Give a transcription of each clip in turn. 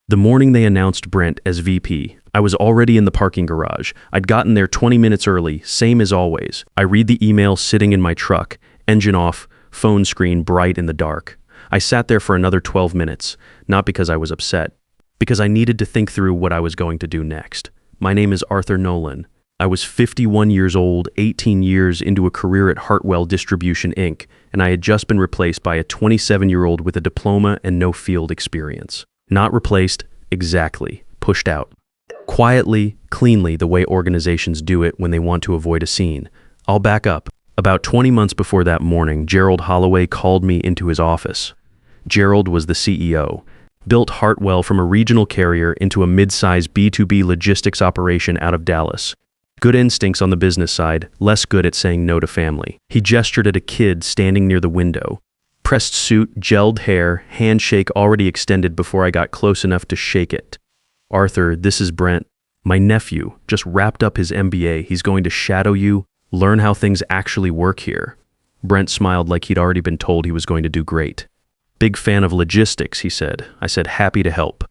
The morning they announced Brent as VP, I was already in the parking garage. I'd gotten there 20 minutes early, same as always. I read the email sitting in my truck, engine off, phone screen bright in the dark. I sat there for another 12 minutes, not because I was upset, because I needed to think through what I was going to do next. My name is Arthur Nolan. I was 51 years old, 18 years into a career at Hartwell Distribution, Inc., and I had just been replaced by a 27-year-old with a diploma and no field experience. Not replaced, exactly, pushed out. Quietly, cleanly, the way organizations do it when they want to avoid a scene. I'll back up. About 20 months before that morning, Gerald Holloway called me into his office. Gerald was the CEO. Built Hartwell from a regional carrier into a mid-size B2B logistics operation out of Dallas. Good instincts on the business side, less good at saying no to family. He gestured at a kid standing near the window. Pressed suit, gelled hair, handshake already extended before I got close enough to shake it. Arthur, this is Brent. My nephew just wrapped up his MBA. He's going to shadow you, learn how things actually work here. Brent smiled like he'd already been told he was going to do great. Big fan of logistics, he said. I said, happy to help.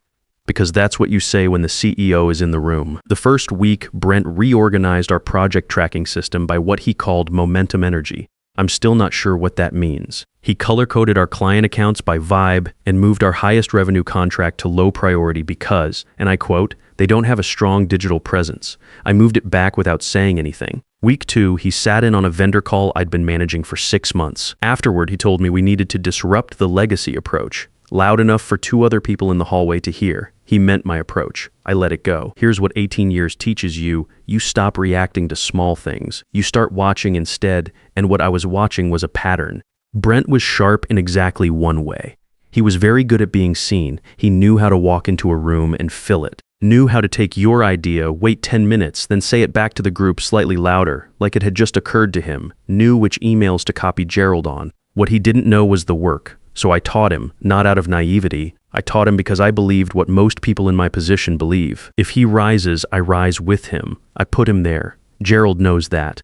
Because that's what you say when the CEO is in the room. The first week, Brent reorganized our project tracking system by what he called momentum energy. I'm still not sure what that means. He color-coded our client accounts by vibe and moved our highest revenue contract to low priority because, and I quote, they don't have a strong digital presence. I moved it back without saying anything. Week 2, he sat in on a vendor call I'd been managing for 6 months. Afterward, he told me we needed to disrupt the legacy approach. Loud enough for 2 other people in the hallway to hear. He meant my approach. I let it go. Here's what 18 years teaches you. You stop reacting to small things. You start watching instead, and what I was watching was a pattern. Brent was sharp in exactly one way. He was very good at being seen. He knew how to walk into a room and fill it. Knew how to take your idea, wait 10 minutes, then say it back to the group slightly louder, like it had just occurred to him. Knew which emails to copy Gerald on. What he didn't know was the work. So I taught him, not out of naivety. I taught him because I believed what most people in my position believe. If he rises, I rise with him. I put him there. Gerald knows that.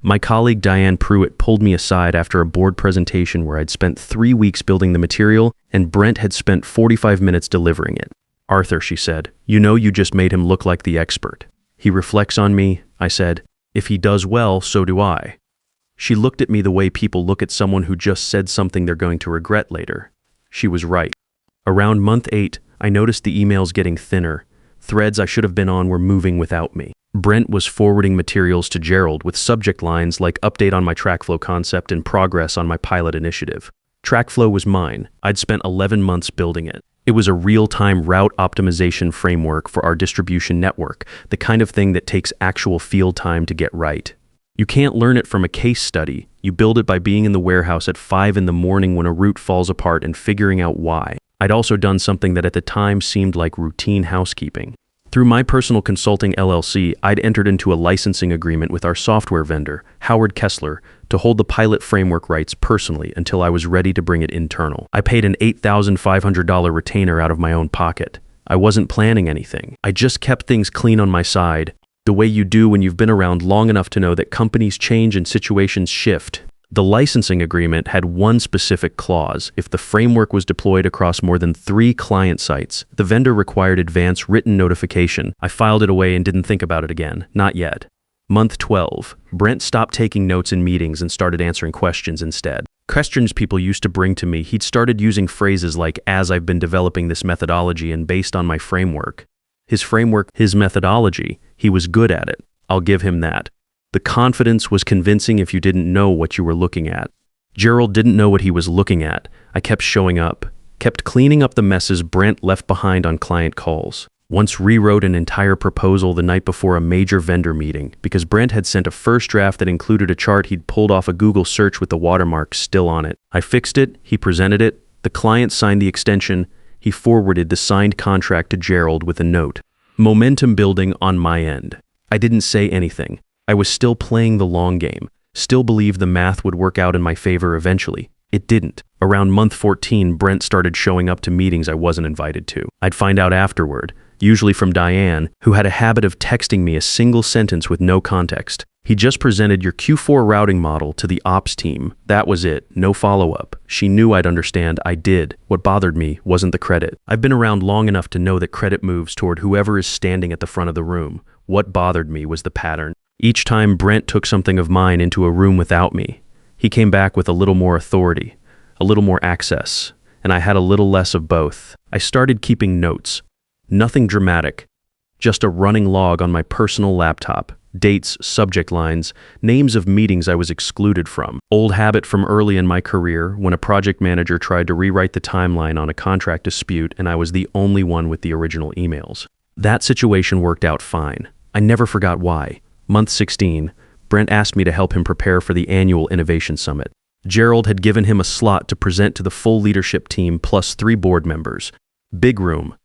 My colleague Diane Pruitt pulled me aside after a board presentation where I'd spent 3 weeks building the material and Brent had spent 45 minutes delivering it. Arthur, she said, you know you just made him look like the expert. He reflects on me, I said. If he does well, so do I. She looked at me the way people look at someone who just said something they're going to regret later. She was right. Around month 8, I noticed the emails getting thinner. Threads I should have been on were moving without me. Brent was forwarding materials to Gerald with subject lines like update on my TrackFlow concept and progress on my pilot initiative. TrackFlow was mine. I'd spent 11 months building it. It was a real-time route optimization framework for our distribution network, the kind of thing that takes actual field time to get right. You can't learn it from a case study. You build it by being in the warehouse at 5 in the morning when a route falls apart and figuring out why. I'd also done something that at the time seemed like routine housekeeping. Through my personal consulting LLC, I'd entered into a licensing agreement with our software vendor, Howard Kessler, to hold the pilot framework rights personally until I was ready to bring it internal. I paid an $8,500 retainer out of my own pocket. I wasn't planning anything. I just kept things clean on my side, the way you do when you've been around long enough to know that companies change and situations shift. The licensing agreement had one specific clause. If the framework was deployed across more than 3 client sites, the vendor required advance written notification. I filed it away and didn't think about it again. Not yet. Month 12. Brent stopped taking notes in meetings and started answering questions instead. Questions people used to bring to me, he'd started using phrases like, as I've been developing this methodology and based on my framework. His framework, his methodology, he was good at it. I'll give him that. The confidence was convincing if you didn't know what you were looking at. Gerald didn't know what he was looking at. I kept showing up, kept cleaning up the messes Brent left behind on client calls. Once rewrote an entire proposal the night before a major vendor meeting because Brent had sent a first draft that included a chart he'd pulled off a Google search with the watermark still on it. I fixed it, he presented it, the client signed the extension, he forwarded the signed contract to Gerald with a note. Momentum building on my end. I didn't say anything. I was still playing the long game, still believed the math would work out in my favor eventually. It didn't. Around month 14, Brent started showing up to meetings I wasn't invited to. I'd find out afterward, usually from Diane, who had a habit of texting me a single sentence with no context. He just presented your Q4 routing model to the ops team. That was it. No follow-up. She knew I'd understand. I did. What bothered me wasn't the credit. I've been around long enough to know that credit moves toward whoever is standing at the front of the room. What bothered me was the pattern. Each time Brent took something of mine into a room without me, he came back with a little more authority, a little more access, and I had a little less of both. I started keeping notes. Nothing dramatic, just a running log on my personal laptop. Dates, subject lines, names of meetings I was excluded from. Old habit from early in my career when a project manager tried to rewrite the timeline on a contract dispute and I was the only one with the original emails. That situation worked out fine. I never forgot why. Month 16, Brent asked me to help him prepare for the annual Innovation Summit. Gerald had given him a slot to present to the full leadership team plus 3 board members. Big room.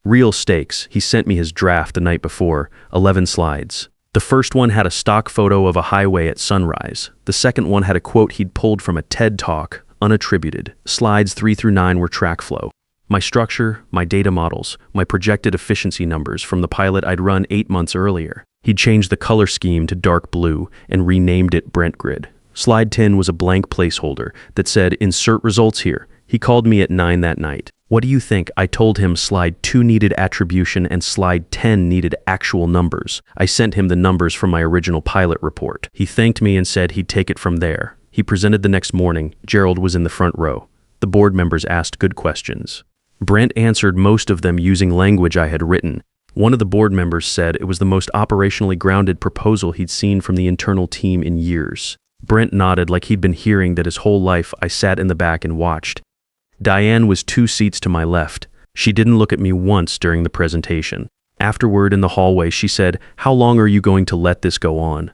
Real stakes. He sent me his draft the night before, 11 slides. The first one had a stock photo of a highway at sunrise. The second one had a quote he'd pulled from a TED Talk, unattributed. Slides 3 through 9 were track flow. My structure, my data models, my projected efficiency numbers from the pilot I'd run 8 months earlier. He'd changed the color scheme to dark blue and renamed it Brent Grid. Slide 10 was a blank placeholder that said, "Insert results here." He called me at 9 that night. What do you think? I told him slide 2 needed attribution and slide 10 needed actual numbers. I sent him the numbers from my original pilot report. He thanked me and said he'd take it from there. He presented the next morning. Gerald was in the front row. The board members asked good questions. Brent answered most of them using language I had written. One of the board members said it was the most operationally grounded proposal he'd seen from the internal team in years. Brent nodded like he'd been hearing that his whole life. I sat in the back and watched. Diane was 2 seats to my left. She didn't look at me once during the presentation. Afterward in the hallway, she said, "How long are you going to let this go on?"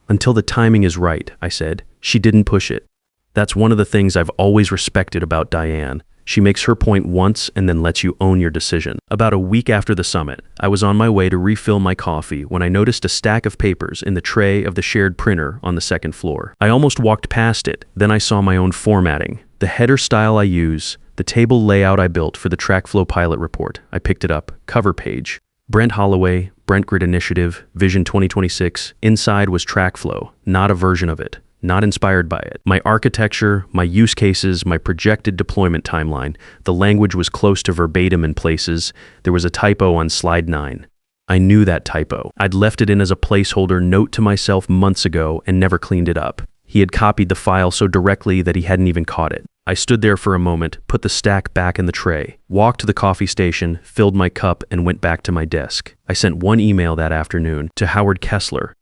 "Until the timing is right," I said. She didn't push it. That's one of the things I've always respected about Diane. She makes her point once and then lets you own your decision. About a week after the summit, I was on my way to refill my coffee when I noticed a stack of papers in the tray of the shared printer on the second floor. I almost walked past it, then I saw my own formatting. The header style I use, the table layout I built for the TrackFlow pilot report. I picked it up. Cover page. Brent Holloway, Brent Grid Initiative, Vision 2026. Inside was TrackFlow, not a version of it, not inspired by it. My architecture, my use cases, my projected deployment timeline. The language was close to verbatim in places. There was a typo on slide 9. I knew that typo. I'd left it in as a placeholder note to myself months ago and never cleaned it up. He had copied the file so directly that he hadn't even caught it. I stood there for a moment, put the stack back in the tray, walked to the coffee station, filled my cup, and went back to my desk. I sent one email that afternoon to Howard Kessler.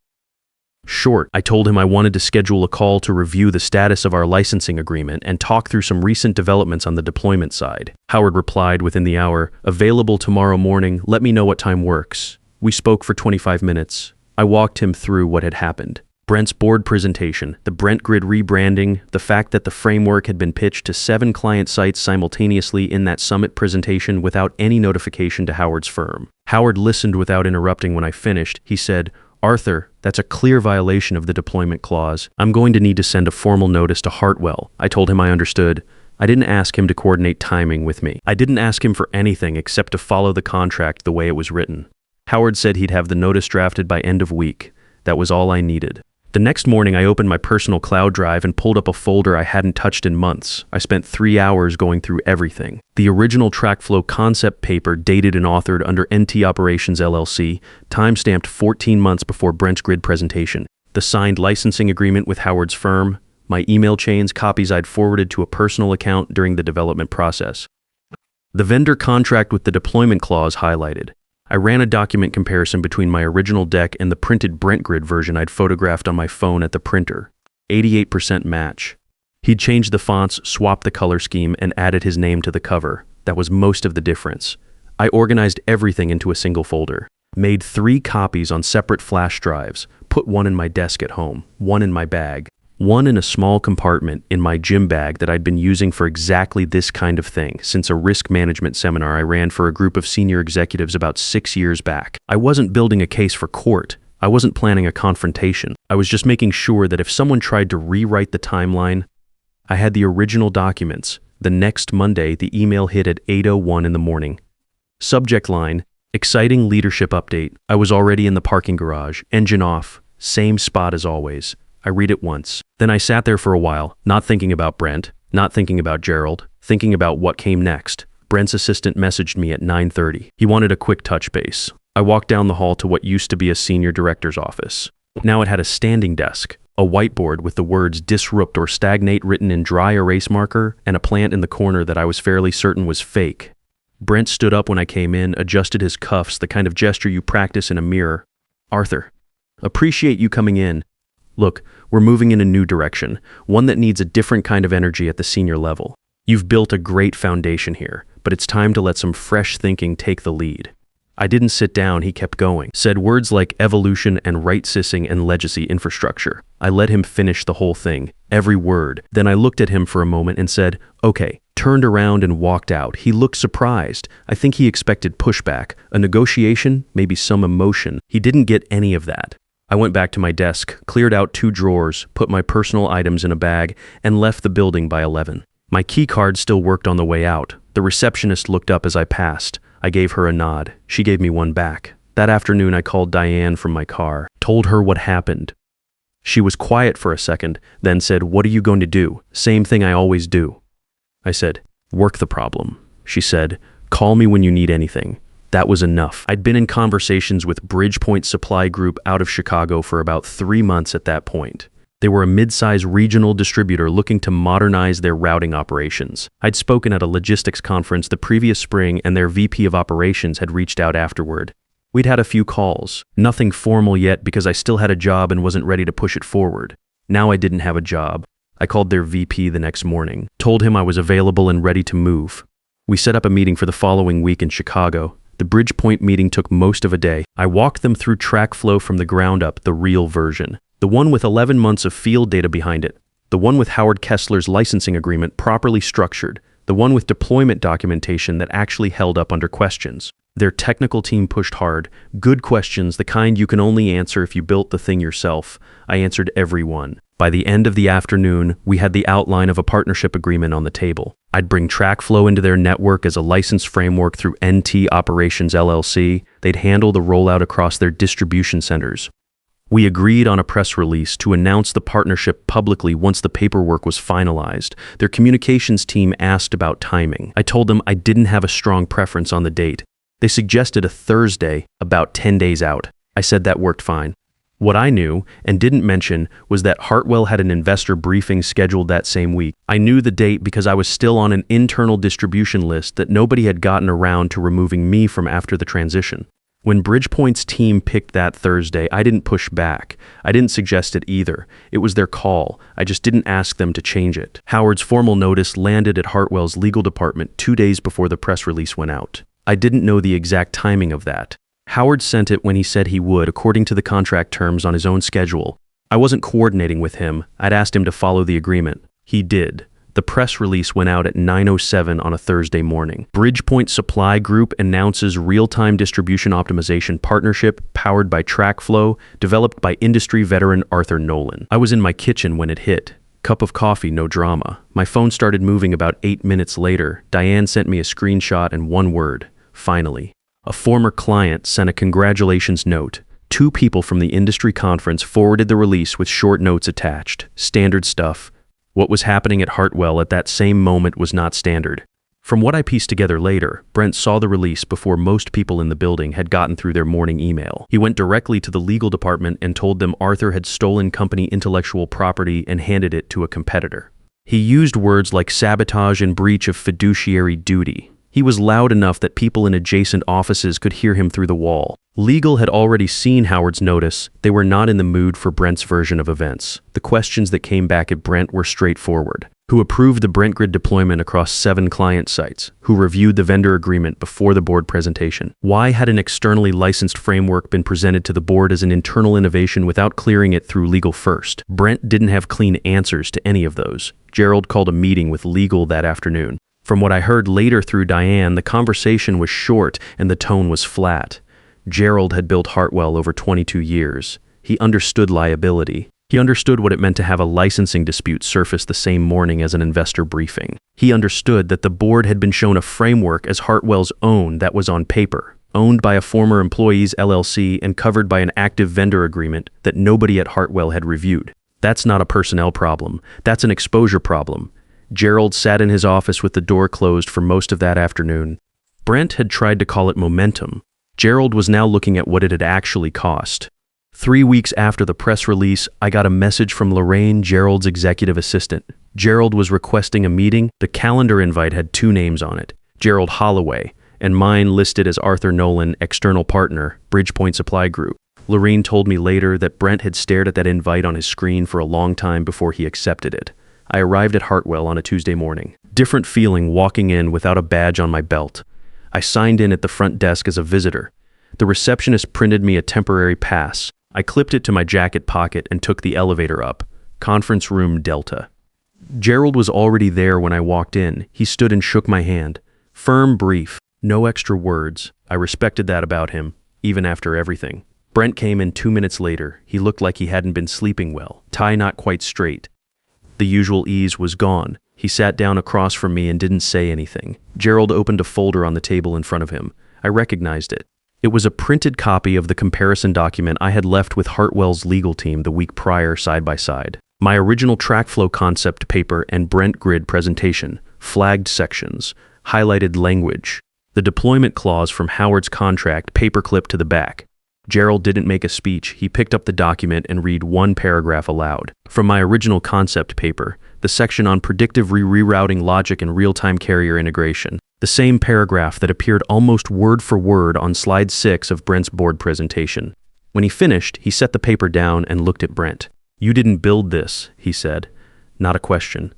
Short, I told him I wanted to schedule a call to review the status of our licensing agreement and talk through some recent developments on the deployment side. Howard replied within the hour, "Available tomorrow morning, let me know what time works." We spoke for 25 minutes. I walked him through what had happened. Brent's board presentation, the Brent Grid rebranding, the fact that the framework had been pitched to 7 client sites simultaneously in that summit presentation without any notification to Howard's firm. Howard listened without interrupting when I finished. He said, "Arthur, that's a clear violation of the deployment clause. I'm going to need to send a formal notice to Hartwell." I told him I understood. I didn't ask him to coordinate timing with me. I didn't ask him for anything except to follow the contract the way it was written. Howard said he'd have the notice drafted by end of week. That was all I needed. The next morning, I opened my personal cloud drive and pulled up a folder I hadn't touched in months. I spent 3 hours going through everything. The original TrackFlow concept paper, dated and authored under NT Operations LLC, timestamped 14 months before Brent's Grid presentation. The signed licensing agreement with Howard's firm, my email chains, copies I'd forwarded to a personal account during the development process. The vendor contract with the deployment clause highlighted. I ran a document comparison between my original deck and the printed Brent Grid version I'd photographed on my phone at the printer. 88% match. He'd changed the fonts, swapped the color scheme, and added his name to the cover. That was most of the difference. I organized everything into a single folder. Made 3 copies on separate flash drives. Put one in my desk at home, one in my bag, one in a small compartment in my gym bag that I'd been using for exactly this kind of thing since a risk management seminar I ran for a group of senior executives about 6 years back. I wasn't building a case for court. I wasn't planning a confrontation. I was just making sure that if someone tried to rewrite the timeline, I had the original documents. The next Monday, the email hit at 8:01 in the morning. Subject line, exciting leadership update. I was already in the parking garage, engine off, Same spot as always. I read it once. Then I sat there for a while, not thinking about Brent, not thinking about Gerald, thinking about what came next. Brent's assistant messaged me at 9:30. He wanted a quick touch base. I walked down the hall to what used to be a senior director's office. Now it had a standing desk, a whiteboard with the words disrupt or stagnate written in dry erase marker, and a plant in the corner that I was fairly certain was fake. Brent stood up when I came in, adjusted his cuffs, the kind of gesture you practice in a mirror. "Arthur, appreciate you coming in. Look, we're moving in a new direction, one that needs a different kind of energy at the senior level. You've built a great foundation here, but it's time to let some fresh thinking take the lead." I didn't sit down, he kept going, said words like evolution and right-sissing and legacy infrastructure. I let him finish the whole thing, every word. Then I looked at him for a moment and said, "Okay," turned around and walked out. He looked surprised. I think he expected pushback, a negotiation, maybe some emotion. He didn't get any of that. I went back to my desk, cleared out 2 drawers, put my personal items in a bag, and left the building by 11. My key card still worked on the way out. The receptionist looked up as I passed. I gave her a nod. She gave me one back. That afternoon, I called Diane from my car, told her what happened. She was quiet for a second, then said, "What are you going to do?" "Same thing I always do." I said, "Work the problem." She said, "Call me when you need anything." That was enough. I'd been in conversations with Bridgepoint Supply Group out of Chicago for about 3 months at that point. They were a mid-size regional distributor looking to modernize their routing operations. I'd spoken at a logistics conference the previous spring, and their VP of operations had reached out afterward. We'd had a few calls. Nothing formal yet because I still had a job and wasn't ready to push it forward. Now I didn't have a job. I called their VP the next morning, told him I was available and ready to move. We set up a meeting for the following week in Chicago. The Bridgepoint meeting took most of a day. I walked them through track flow from the ground up, the real version. The one with 11 months of field data behind it. The one with Howard Kessler's licensing agreement properly structured. The one with deployment documentation that actually held up under questions. Their technical team pushed hard. Good questions, the kind you can only answer if you built the thing yourself. I answered every one. By the end of the afternoon, we had the outline of a partnership agreement on the table. I'd bring TrackFlow into their network as a license framework through NT Operations LLC. They'd handle the rollout across their distribution centers. We agreed on a press release to announce the partnership publicly once the paperwork was finalized. Their communications team asked about timing. I told them I didn't have a strong preference on the date. They suggested a Thursday, about 10 days out. I said that worked fine. What I knew, and didn't mention, was that Hartwell had an investor briefing scheduled that same week. I knew the date because I was still on an internal distribution list that nobody had gotten around to removing me from after the transition. When Bridgepoint's team picked that Thursday, I didn't push back. I didn't suggest it either. It was their call. I just didn't ask them to change it. Howard's formal notice landed at Hartwell's legal department 2 days before the press release went out. I didn't know the exact timing of that. Howard sent it when he said he would, according to the contract terms on his own schedule. I wasn't coordinating with him. I'd asked him to follow the agreement. He did. The press release went out at 9:07 on a Thursday morning. Bridgepoint Supply Group announces real-time distribution optimization partnership powered by TrackFlow, developed by industry veteran Arthur Nolan. I was in my kitchen when it hit. Cup of coffee, no drama. My phone started moving about 8 minutes later. Diane sent me a screenshot and one word: finally. A former client sent a congratulations note. 2 people from the industry conference forwarded the release with short notes attached. Standard stuff. What was happening at Hartwell at that same moment was not standard. From what I pieced together later, Brent saw the release before most people in the building had gotten through their morning email. He went directly to the legal department and told them Arthur had stolen company intellectual property and handed it to a competitor. He used words like sabotage and breach of fiduciary duty. He was loud enough that people in adjacent offices could hear him through the wall. Legal had already seen Howard's notice. They were not in the mood for Brent's version of events. The questions that came back at Brent were straightforward. Who approved the Brent Grid deployment across 7 client sites? Who reviewed the vendor agreement before the board presentation? Why had an externally licensed framework been presented to the board as an internal innovation without clearing it through legal first? Brent didn't have clean answers to any of those. Gerald called a meeting with legal that afternoon. From what I heard later through Diane, the conversation was short and the tone was flat. Gerald had built Hartwell over 22 years. He understood liability. He understood what it meant to have a licensing dispute surface the same morning as an investor briefing. He understood that the board had been shown a framework as Hartwell's own that was on paper. owned by a former employee's LLC and covered by an active vendor agreement that nobody at Hartwell had reviewed. That's not a personnel problem. That's an exposure problem. Gerald sat in his office with the door closed for most of that afternoon. Brent had tried to call it momentum. Gerald was now looking at what it had actually cost. 3 weeks after the press release, I got a message from Lorraine, Gerald's executive assistant. Gerald was requesting a meeting. The calendar invite had 2 names on it, Gerald Holloway, and mine listed as Arthur Nolan, external partner, Bridgepoint Supply Group. Lorraine told me later that Brent had stared at that invite on his screen for a long time before he accepted it. I arrived at Hartwell on a Tuesday morning. Different feeling walking in without a badge on my belt. I signed in at the front desk as a visitor. The receptionist printed me a temporary pass. I clipped it to my jacket pocket and took the elevator up. Conference room Delta. Gerald was already there when I walked in. He stood and shook my hand. Firm, brief, no extra words. I respected that about him, even after everything. Brent came in 2 minutes later. He looked like he hadn't been sleeping well, tie not quite straight. The usual ease was gone. He sat down across from me and didn't say anything. Gerald opened a folder on the table in front of him. I recognized it. It was a printed copy of the comparison document I had left with Hartwell's legal team the week prior side by side. My original track flow concept paper and Brent grid presentation, flagged sections, highlighted language, the deployment clause from Howard's contract paperclip to the back. Gerald didn't make a speech. He picked up the document and read one paragraph aloud. From my original concept paper, the section on predictive rerouting logic and real-time carrier integration. The same paragraph that appeared almost word for word on slide 6 of Brent's board presentation. When he finished, he set the paper down and looked at Brent. "You didn't build this," he said. Not a question.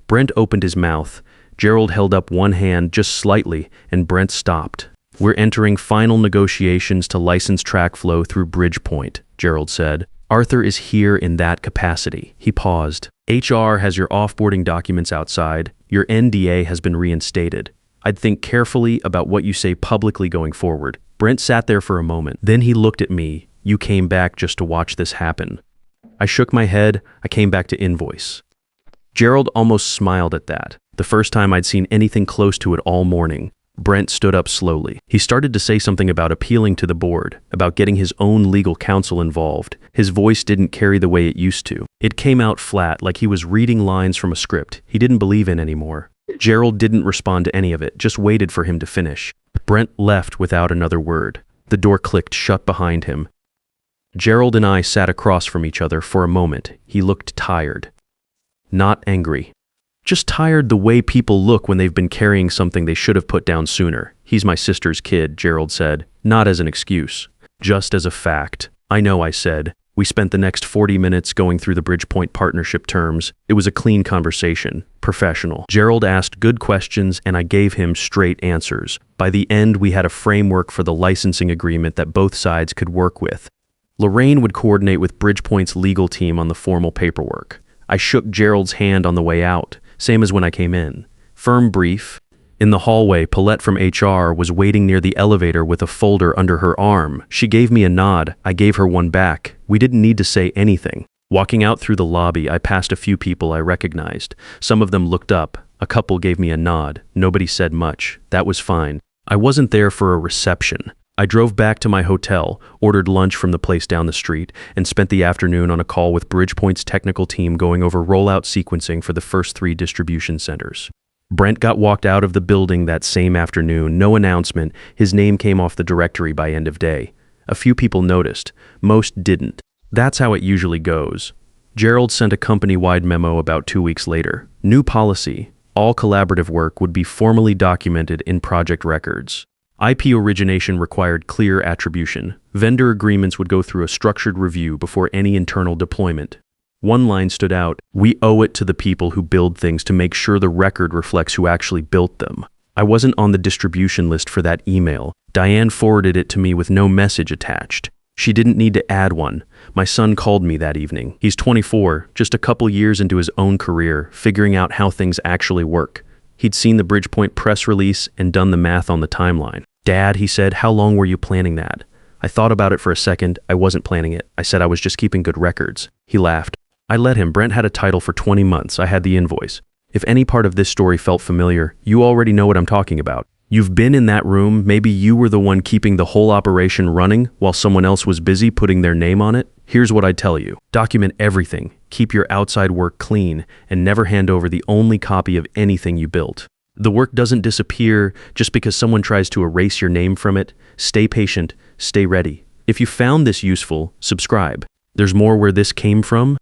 Brent opened his mouth. Gerald held up one hand just slightly, and Brent stopped. "We're entering final negotiations to license TrackFlow through Bridgepoint," Gerald said. "Arthur is here in that capacity." He paused. "HR has your offboarding documents outside. Your NDA has been reinstated. I'd think carefully about what you say publicly going forward." Brent sat there for a moment. Then he looked at me. "You came back just to watch this happen." I shook my head. I came back to Invoice. Gerald almost smiled at that. The first time I'd seen anything close to it all morning. Brent stood up slowly. He started to say something about appealing to the board, about getting his own legal counsel involved. His voice didn't carry the way it used to. It came out flat, like he was reading lines from a script he didn't believe in anymore. Gerald didn't respond to any of it, just waited for him to finish. Brent left without another word. The door clicked shut behind him. Gerald and I sat across from each other for a moment. He looked tired. Not angry. Just tired the way people look when they've been carrying something they should have put down sooner. "He's my sister's kid," Gerald said, not as an excuse, just as a fact. "I know," I said. We spent the next 40 minutes going through the Bridgepoint partnership terms. It was a clean conversation, professional. Gerald asked good questions and I gave him straight answers. By the end, we had a framework for the licensing agreement that both sides could work with. Lorraine would coordinate with Bridgepoint's legal team on the formal paperwork. I shook Gerald's hand on the way out. Same as when I came in. Firm brief. In the hallway, Paulette from HR was waiting near the elevator with a folder under her arm. She gave me a nod. I gave her one back. We didn't need to say anything. Walking out through the lobby, I passed a few people I recognized. Some of them looked up. A couple gave me a nod. Nobody said much. That was fine. I wasn't there for a reception. I drove back to my hotel, ordered lunch from the place down the street, and spent the afternoon on a call with Bridgepoint's technical team going over rollout sequencing for the first 3 distribution centers. Brent got walked out of the building that same afternoon, no announcement. His name came off the directory by end of day. A few people noticed. Most didn't. That's how it usually goes. Gerald sent a company-wide memo about 2 weeks later. New policy. All collaborative work would be formally documented in project records. IP origination required clear attribution. Vendor agreements would go through a structured review before any internal deployment. One line stood out: "We owe it to the people who build things to make sure the record reflects who actually built them." I wasn't on the distribution list for that email. Diane forwarded it to me with no message attached. She didn't need to add one. My son called me that evening. He's 24, just a couple years into his own career, figuring out how things actually work. He'd seen the Bridgepoint press release and done the math on the timeline. "Dad," he said, "how long were you planning that?" I thought about it for a second. I wasn't planning it. I said I was just keeping good records. He laughed. I let him. Brent had a title for 20 months. I had the invoice. If any part of this story felt familiar, you already know what I'm talking about. You've been in that room, maybe you were the one keeping the whole operation running while someone else was busy putting their name on it. Here's what I tell you. Document everything, keep your outside work clean, and never hand over the only copy of anything you built. The work doesn't disappear just because someone tries to erase your name from it. Stay patient, stay ready. If you found this useful, subscribe. There's more where this came from.